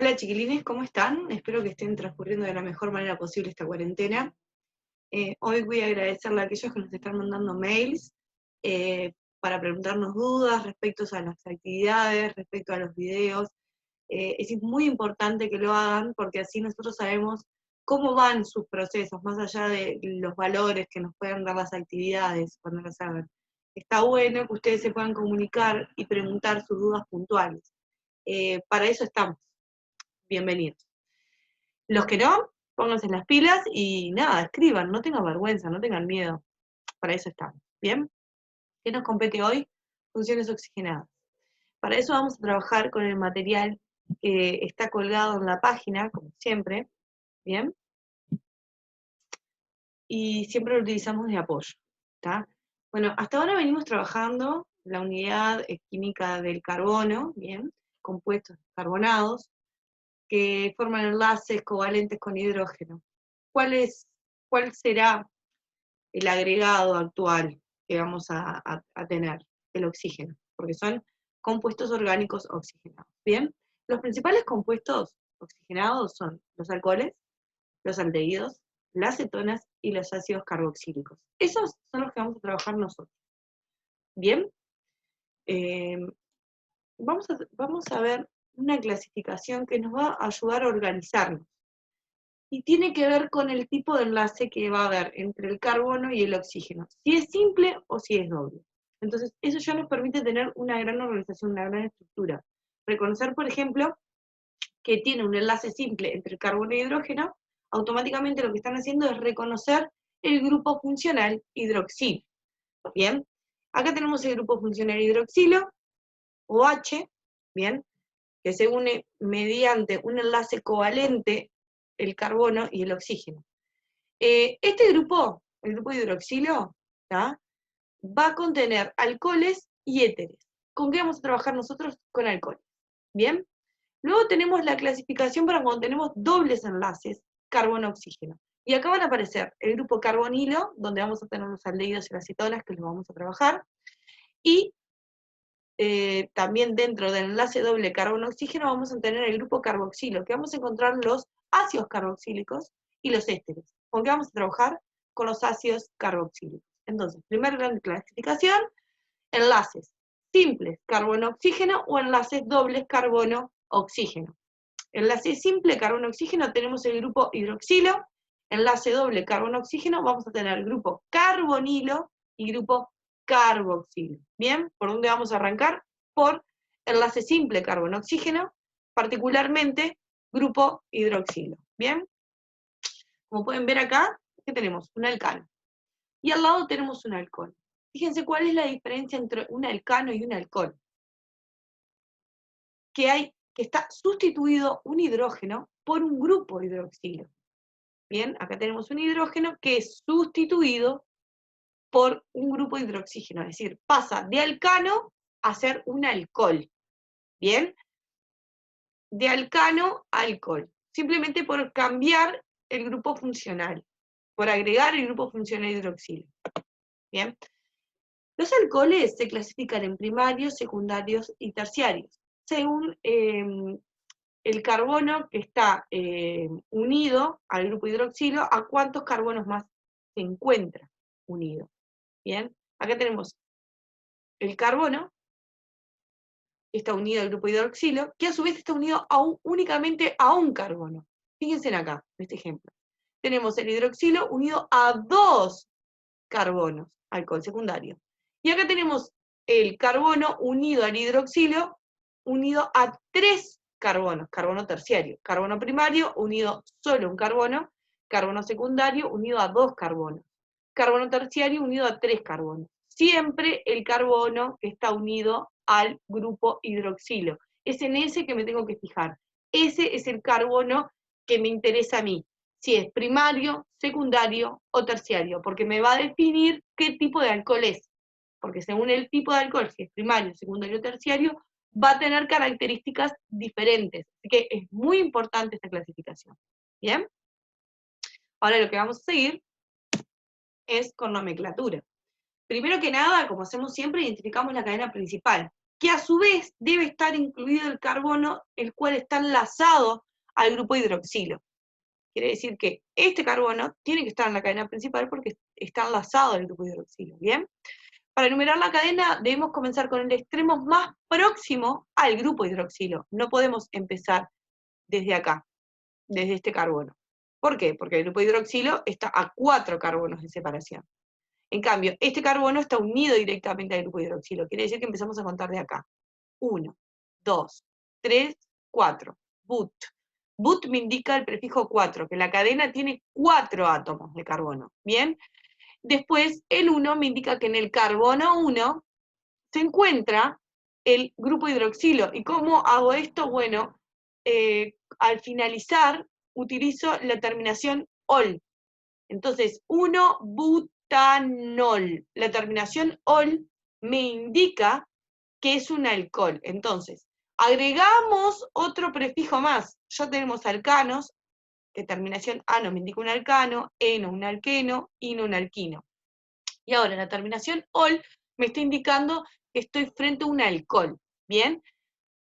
Hola chiquilines, ¿cómo están? Espero que estén transcurriendo de la mejor manera posible esta cuarentena. Hoy voy a agradecerle a aquellos que nos están mandando mails para preguntarnos dudas respecto a las actividades, respecto a los videos. Es muy importante que lo hagan porque así nosotros sabemos cómo van sus procesos, más allá de los valores que nos puedan dar las actividades cuando las hagan. Está bueno que ustedes se puedan comunicar y preguntar sus dudas puntuales. Para eso estamos. Bienvenidos. Los que no, pónganse las pilas y nada, escriban, no tengan vergüenza, no tengan miedo. Para eso estamos. ¿Bien? ¿Qué nos compete hoy? Funciones oxigenadas. Para eso vamos a trabajar con el material que está colgado en la página, como siempre. ¿Bien? Y siempre lo utilizamos de apoyo. ¿Está? Bueno, hasta ahora venimos trabajando la unidad química del carbono, ¿bien? Compuestos carbonados, que forman enlaces covalentes con hidrógeno. ¿Cuál será el agregado actual que vamos a tener? El oxígeno, porque son compuestos orgánicos oxigenados. Bien, los principales compuestos oxigenados son los alcoholes, los aldehídos, las cetonas y los ácidos carboxílicos. Esos son los que vamos a trabajar nosotros. Bien, eh, vamos a ver una clasificación que nos va a ayudar a organizarnos. Y tiene que ver con el tipo de enlace que va a haber entre el carbono y el oxígeno, si es simple o si es doble. Entonces, eso ya nos permite tener una gran organización, una gran estructura. Reconocer, por ejemplo, que tiene un enlace simple entre el carbono y hidrógeno, automáticamente lo que están haciendo es reconocer el grupo funcional hidroxilo. Bien, acá tenemos el grupo funcional hidroxilo, OH, bien, que se une mediante un enlace covalente el carbono y el oxígeno. Este grupo, el grupo hidroxilo, ¿tá? Va a contener alcoholes y éteres. ¿Con qué vamos a trabajar nosotros? Con alcoholes. ¿Bien? Luego tenemos la clasificación para cuando tenemos dobles enlaces, carbono-oxígeno. Y acá van a aparecer el grupo carbonilo, donde vamos a tener los aldehídos y las cetonas, que los vamos a trabajar, y también dentro del enlace doble carbono-oxígeno vamos a tener el grupo carboxilo, que vamos a encontrar los ácidos carboxílicos y los ésteres. ¿Con qué vamos a trabajar? Con los ácidos carboxílicos. Entonces, primera gran clasificación, enlaces simples carbono-oxígeno o enlaces dobles carbono-oxígeno. Enlace simple carbono-oxígeno tenemos el grupo hidroxilo, enlace doble carbono-oxígeno vamos a tener el grupo carbonilo y grupo carboxilo. ¿Bien? ¿Por dónde vamos a arrancar? Por enlace simple carbono-oxígeno, particularmente grupo hidroxilo. ¿Bien? Como pueden ver acá, ¿qué tenemos? Un alcano. Y al lado tenemos un alcohol. Fíjense cuál es la diferencia entre un alcano y un alcohol. Que está sustituido un hidrógeno por un grupo hidroxilo. Bien, acá tenemos un hidrógeno que es sustituido por un grupo de hidroxígeno, es decir, pasa de alcano a ser un alcohol. Bien, de alcano a alcohol, simplemente por cambiar el grupo funcional, por agregar el grupo funcional hidroxilo. Bien, los alcoholes se clasifican en primarios, secundarios y terciarios, según el carbono que está unido al grupo hidroxilo, a cuántos carbonos más se encuentra unido. Bien, acá tenemos el carbono, que está unido al grupo hidroxilo, que a su vez está unido únicamente a un carbono. Fíjense en acá, en este ejemplo. Tenemos el hidroxilo unido a 2 carbonos, alcohol secundario. Y acá tenemos el carbono unido al hidroxilo unido a 3 carbonos, carbono terciario. Carbono primario unido solo a un carbono secundario unido a 2 carbonos. Carbono terciario unido a 3 carbonos. Siempre el carbono que está unido al grupo hidroxilo. Es en ese que me tengo que fijar. Ese es el carbono que me interesa a mí, si es primario, secundario o terciario, porque me va a definir qué tipo de alcohol es. Porque según el tipo de alcohol, si es primario, secundario o terciario, va a tener características diferentes. Así que es muy importante esta clasificación. ¿Bien? Ahora lo que vamos a seguir es con nomenclatura. Primero que nada, como hacemos siempre, identificamos la cadena principal. que a su vez debe estar incluido el carbono, el cual está enlazado al grupo hidroxilo. Quiere decir que este carbono tiene que estar en la cadena principal porque está enlazado al grupo hidroxilo, ¿bien? Para enumerar la cadena debemos comenzar con el extremo más próximo al grupo hidroxilo. No podemos empezar desde acá, desde este carbono. ¿Por qué? Porque el grupo hidroxilo está a 4 carbonos de separación. En cambio, este carbono está unido directamente al grupo hidroxilo. Quiere decir que empezamos a contar de acá. 1, 2, 3, 4. But. But me indica el prefijo 4, que la cadena tiene 4 átomos de carbono. ¿Bien? Después, el 1 me indica que en el carbono 1 se encuentra el grupo hidroxilo. ¿Y cómo hago esto? Bueno, al finalizar, utilizo la terminación ol. Entonces, 1-butanol. La terminación ol me indica que es un alcohol. Entonces, agregamos otro prefijo más. Ya tenemos alcanos, que terminación ano me indica un alcano, eno un alqueno, ino un alquino. Y ahora la terminación ol me está indicando que estoy frente a un alcohol. ¿Bien?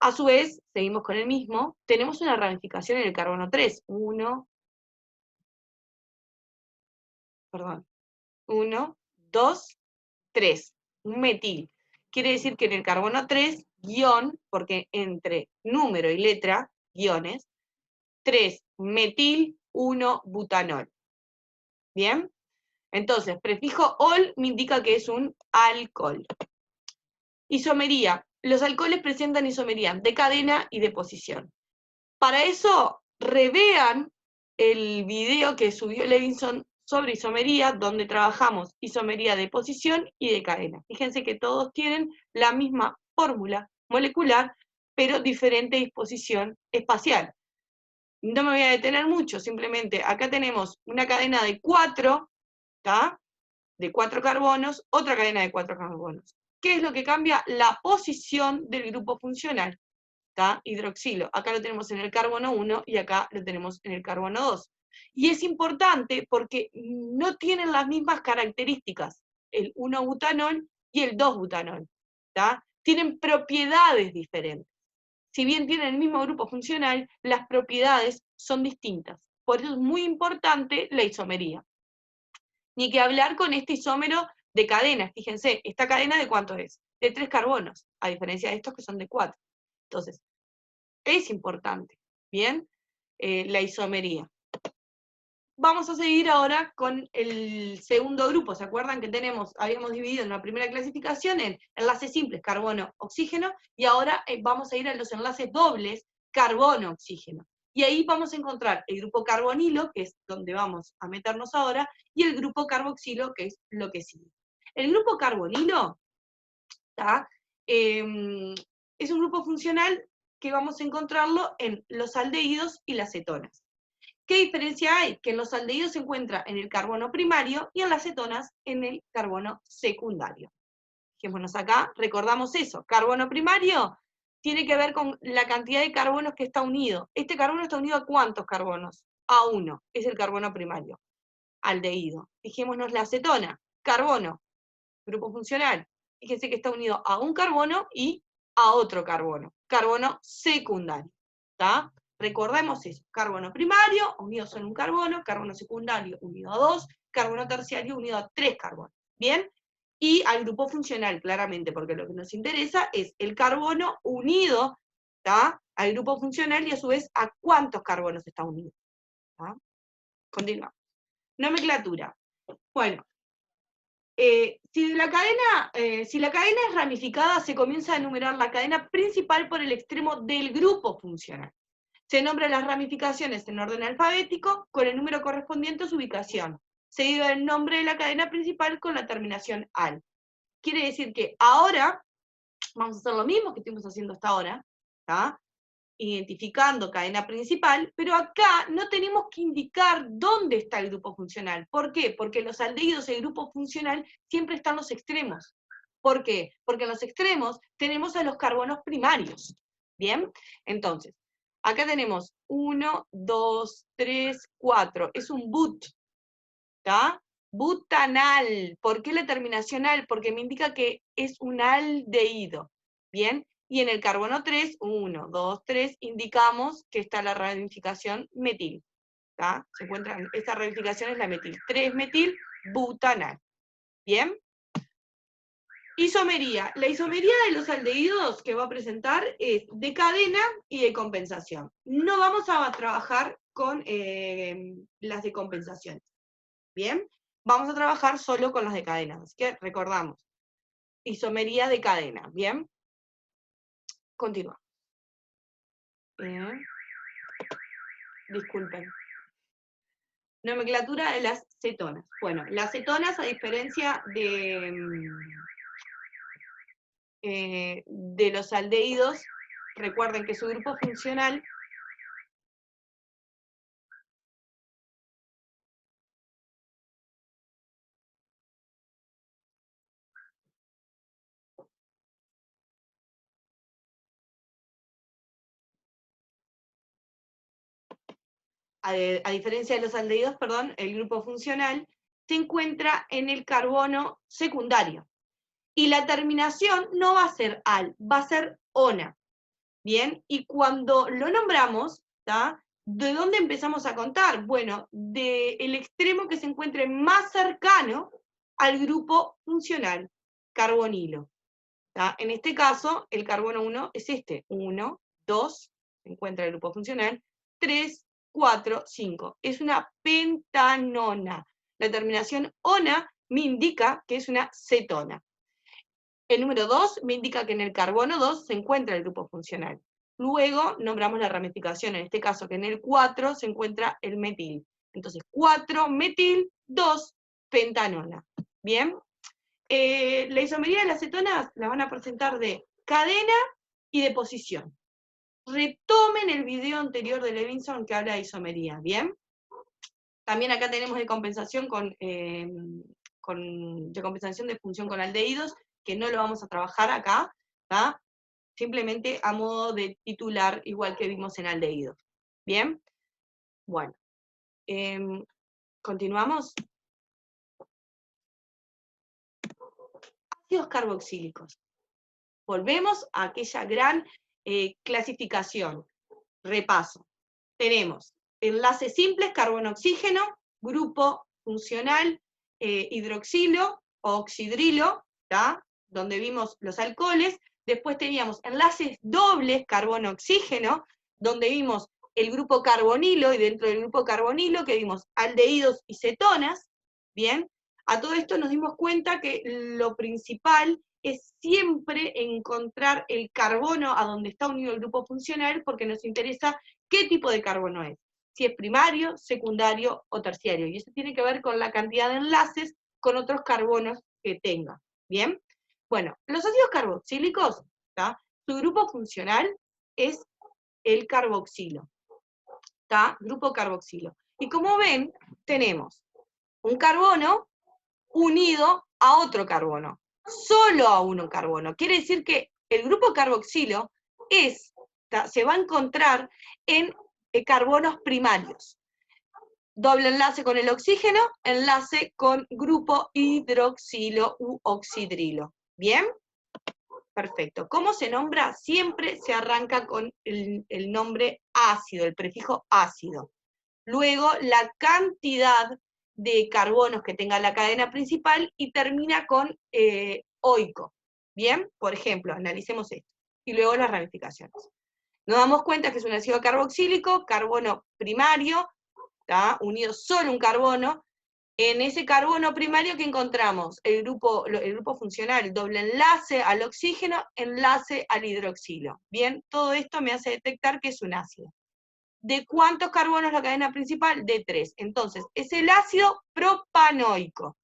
A su vez, seguimos con el mismo, tenemos una ramificación en el carbono 3. 1, 2, 3. Un metil. Quiere decir que en el carbono 3, guión, porque entre número y letra, guiones, 3 metil, 1 butanol. ¿Bien? Entonces, prefijo ol me indica que es un alcohol. Isomería. Los alcoholes presentan isomería de cadena y de posición. Para eso, revean el video que subió Levinson sobre isomería, donde trabajamos isomería de posición y de cadena. Fíjense que todos tienen la misma fórmula molecular, pero diferente disposición espacial. No me voy a detener mucho, simplemente acá tenemos una cadena de 4, ¿tá? De 4 carbonos, otra cadena de 4 carbonos. ¿Qué es lo que cambia? La posición del grupo funcional, ¿tá? Hidroxilo. Acá lo tenemos en el carbono 1 y acá lo tenemos en el carbono 2. Y es importante porque no tienen las mismas características, el 1-butanol y el 2-butanol, ¿tá? Tienen propiedades diferentes. Si bien tienen el mismo grupo funcional, las propiedades son distintas. Por eso es muy importante la isomería. Ni que hablar con este isómero de cadenas. Fíjense, ¿esta cadena de cuánto es? De 3 carbonos, a diferencia de estos que son de 4. Entonces, es importante, ¿bien? La isomería. Vamos a seguir ahora con el segundo grupo. ¿Se acuerdan que habíamos dividido en la primera clasificación en enlaces simples, carbono, oxígeno, y ahora vamos a ir a los enlaces dobles, carbono, oxígeno. Y ahí vamos a encontrar el grupo carbonilo, que es donde vamos a meternos ahora, y el grupo carboxilo, que es lo que sigue. El grupo carbonilo, ¿tá? Es un grupo funcional que vamos a encontrarlo en los aldehídos y las cetonas. ¿Qué diferencia hay? Que en los aldehídos se encuentra en el carbono primario y en las cetonas en el carbono secundario. Fijémonos acá, recordamos eso. Carbono primario tiene que ver con la cantidad de carbonos que está unido. Este carbono está unido a ¿cuántos carbonos? A 1, es el carbono primario. Aldehído. Fijémonos la acetona. Carbono, grupo funcional. Fíjense que está unido a un carbono y a otro carbono. Carbono secundario. ¿Está? Recordemos eso, carbono primario unido solo a un carbono secundario unido a 2, carbono terciario unido a 3 carbonos, ¿bien? Y al grupo funcional, claramente, porque lo que nos interesa es el carbono unido, ¿tá? Al grupo funcional y a su vez a cuántos carbonos está unido. ¿Tá? Continuamos. Nomenclatura. Bueno, si la cadena es ramificada, se comienza a enumerar la cadena principal por el extremo del grupo funcional. Se nombran las ramificaciones en orden alfabético, con el número correspondiente a su ubicación, seguido del nombre de la cadena principal con la terminación al. Quiere decir que ahora vamos a hacer lo mismo que estuvimos haciendo hasta ahora, ¿tá? Identificando cadena principal, pero acá no tenemos que indicar dónde está el grupo funcional. ¿Por qué? Porque los aldehídos del grupo funcional siempre están en los extremos. ¿Por qué? Porque en los extremos tenemos a los carbonos primarios. ¿Bien? Entonces, acá tenemos 1, 2, 3, 4. Es un but. ¿Está? Butanal. ¿Por qué la terminación al? Porque me indica que es un aldehído. Bien, y en el carbono 3, 1, 2, 3, indicamos que está la ramificación metil. ¿Tá? Se encuentra, esta ramificación es la metil 3-metil butanal. Bien. Isomería. La isomería de los aldehídos que va a presentar es de cadena y de compensación. No vamos a trabajar con las de compensación. Bien. Vamos a trabajar solo con las de cadena. Así que recordamos. Isomería de cadena. Bien. Continuamos. Disculpen. Nomenclatura de las cetonas. Bueno, las cetonas, a diferencia de los aldehídos, recuerden que su grupo funcional a diferencia de los aldehídos, perdón, el grupo funcional se encuentra en el carbono secundario. Y la terminación no va a ser al, va a ser ona. Bien, y cuando lo nombramos, ¿tá? ¿De dónde empezamos a contar? Bueno, del extremo que se encuentre más cercano al grupo funcional, carbonilo. ¿Tá? En este caso, el carbono 1 es este, 1, 2, se encuentra el grupo funcional, 3, 4, 5. Es una pentanona. La terminación ona me indica que es una cetona. El número 2 me indica que en el carbono 2 se encuentra el grupo funcional. Luego nombramos la ramificación, en este caso que en el 4 se encuentra el metil. Entonces 4 metil, 2 pentanona. ¿Bien? La isomería de las cetonas la van a presentar de cadena y de posición. Retomen el video anterior de Levinson que habla de isomería, ¿bien? También acá tenemos de compensación de compensación de función con aldehídos, que no lo vamos a trabajar acá, ¿tá? Simplemente a modo de titular, igual que vimos en aldehídos. ¿Bien? Bueno. ¿Continuamos? Ácidos carboxílicos. Volvemos a aquella gran clasificación. Repaso. Tenemos enlaces simples, carbono-oxígeno, grupo funcional hidroxilo o oxidrilo, ¿tá? Donde vimos los alcoholes. Después teníamos enlaces dobles, carbono-oxígeno, donde vimos el grupo carbonilo, y dentro del grupo carbonilo que vimos aldehídos y cetonas, ¿bien? A todo esto nos dimos cuenta que lo principal es siempre encontrar el carbono a donde está unido el grupo funcional, porque nos interesa qué tipo de carbono es, si es primario, secundario o terciario, y eso tiene que ver con la cantidad de enlaces con otros carbonos que tenga, ¿bien? Bueno, los ácidos carboxílicos, ¿tá? Su grupo funcional es el carboxilo, ¿tá? Grupo carboxilo. Y como ven, tenemos un carbono unido a otro carbono, solo a un carbono. Quiere decir que el grupo carboxilo se va a encontrar en carbonos primarios. Doble enlace con el oxígeno, enlace con grupo hidroxilo u oxidrilo. ¿Bien? Perfecto. ¿Cómo se nombra? Siempre se arranca con el nombre ácido, el prefijo ácido. Luego, la cantidad de carbonos que tenga la cadena principal y termina con oico. ¿Bien? Por ejemplo, analicemos esto. Y luego las ramificaciones. Nos damos cuenta que es un ácido carboxílico, carbono primario, ¿tá? Unido solo un carbono. En ese carbono primario que encontramos el grupo funcional, doble enlace al oxígeno, enlace al hidroxilo. Bien, todo esto me hace detectar que es un ácido. ¿De cuántos carbonos la cadena principal? De 3. Entonces, es el ácido propanoico,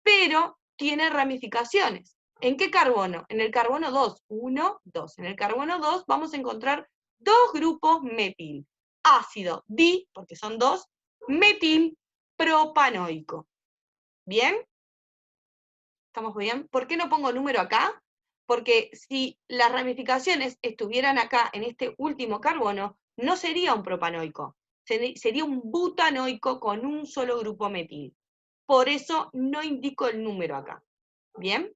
pero tiene ramificaciones. ¿En qué carbono? En el carbono 2. 1, 2. En el carbono 2 vamos a encontrar dos grupos metil. Ácido porque son dos, metil propanoico. ¿Bien? ¿Estamos bien? ¿Por qué no pongo número acá? Porque si las ramificaciones estuvieran acá en este último carbono, no sería un propanoico, sería un butanoico con un solo grupo metil. Por eso no indico el número acá. ¿Bien?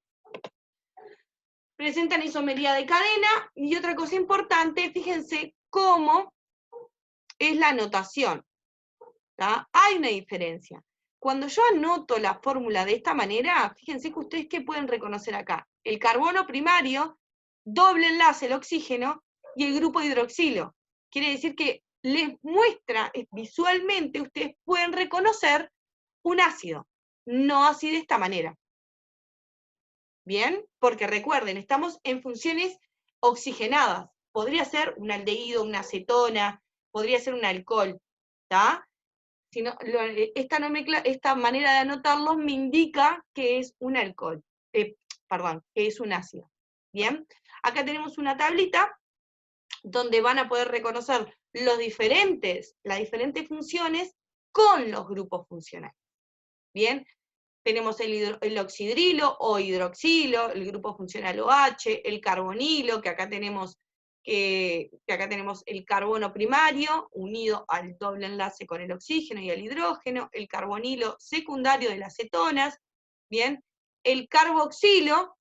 presentan isomería de cadena, y otra cosa importante, fíjense cómo es la notación, ¿tá? Hay una diferencia. Cuando yo anoto la fórmula de esta manera, fíjense que ustedes ¿qué pueden reconocer acá? El carbono primario, doble enlace el oxígeno, y el grupo hidroxilo. Quiere decir que les muestra visualmente, ustedes pueden reconocer un ácido, no así de esta manera. ¿Bien? Porque recuerden, estamos en funciones oxigenadas. Podría ser un aldehído, una acetona, podría ser un alcohol, ¿está? Esta manera de anotarlos me indica que es un alcohol, perdón, que es un ácido. ¿Bien? Acá tenemos una tablita donde van a poder reconocer las diferentes funciones con los grupos funcionales. ¿Bien? Tenemos el oxidrilo o hidroxilo, el grupo funcional OH, el carbonilo, que acá tenemos el carbono primario unido al doble enlace con el oxígeno y el hidrógeno, el carbonilo secundario de las cetonas, ¿bien? El carboxilo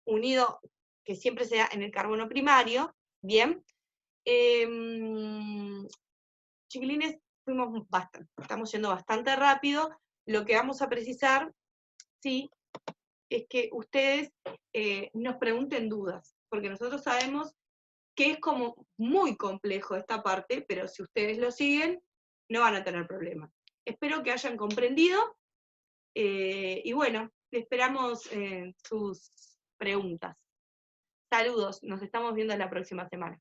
unido, que siempre se da en el carbono primario, ¿bien? Chiquilines, estamos yendo bastante rápido. Lo que vamos a precisar, sí, es que ustedes nos pregunten dudas, porque nosotros sabemos que es como muy complejo esta parte, pero si ustedes lo siguen, no van a tener problemas. Espero que hayan comprendido, y bueno, esperamos sus preguntas. Saludos, nos estamos viendo la próxima semana.